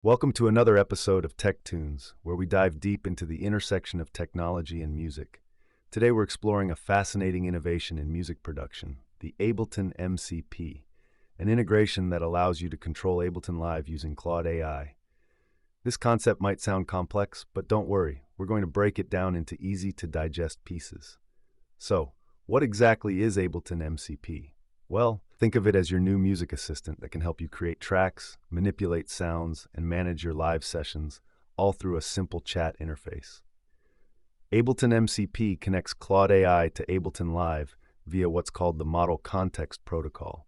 Welcome to another episode of Tech Tunes, where we dive deep into the intersection of technology and music. Today we're exploring a fascinating innovation in music production, the Ableton-mcp, an integration that allows you to control Ableton Live using Claude AI. This concept might sound complex, but don't worry, we're going to break it down into easy-to-digest pieces. So, what exactly is Ableton-mcp? Well, think of it as your new music assistant that can help you create tracks, manipulate sounds, and manage your live sessions, all through a simple chat interface. Ableton MCP connects Claude AI to Ableton Live via what's called the Model Context Protocol,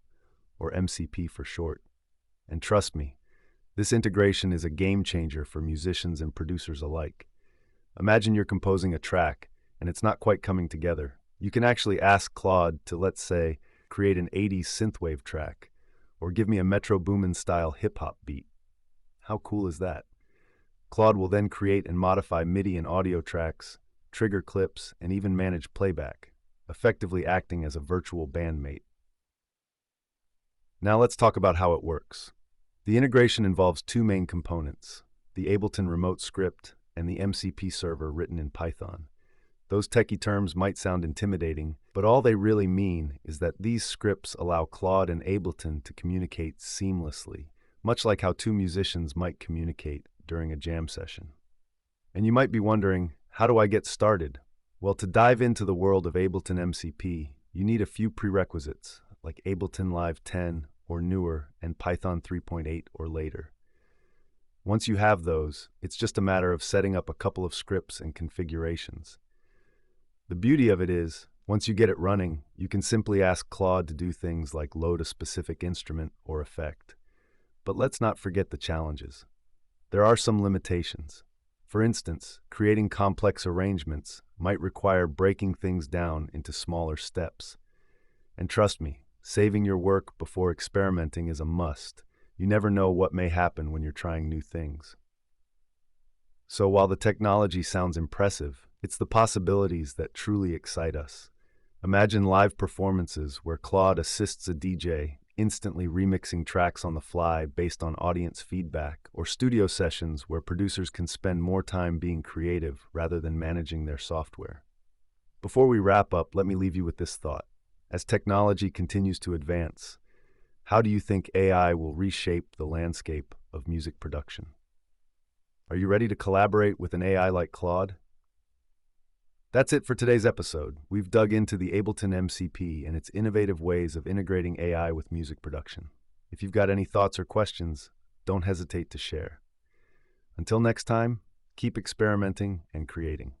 or MCP for short. And trust me, this integration is a game changer for musicians and producers alike. Imagine you're composing a track, and it's not quite coming together. You can actually ask Claude to, let's say, create an 80s synthwave track, or give me a Metro Boomin-style hip-hop beat. How cool is that? Claude will then create and modify MIDI and audio tracks, trigger clips, and even manage playback, effectively acting as a virtual bandmate. Now let's talk about how it works. The integration involves two main components, the Ableton remote script and the MCP server written in Python. Those techie terms might sound intimidating, but all they really mean is that these scripts allow Claude and Ableton to communicate seamlessly, much like how two musicians might communicate during a jam session. And you might be wondering, how do I get started? Well, to dive into the world of Ableton MCP, you need a few prerequisites, like Ableton Live 10 or newer and Python 3.8 or later. Once you have those, it's just a matter of setting up a couple of scripts and configurations. The beauty of it is, once you get it running, you can simply ask Claude to do things like load a specific instrument or effect. But let's not forget the challenges. There are some limitations. For instance, creating complex arrangements might require breaking things down into smaller steps. And trust me, saving your work before experimenting is a must. You never know what may happen when you're trying new things. So while the technology sounds impressive, it's the possibilities that truly excite us. Imagine live performances where Claude assists a DJ, instantly remixing tracks on the fly based on audience feedback, or studio sessions where producers can spend more time being creative rather than managing their software. Before we wrap up, let me leave you with this thought. As technology continues to advance, how do you think AI will reshape the landscape of music production? Are you ready to collaborate with an AI like Claude? That's it for today's episode. We've dug into the Ableton MCP and its innovative ways of integrating AI with music production. If you've got any thoughts or questions, don't hesitate to share. Until next time, keep experimenting and creating.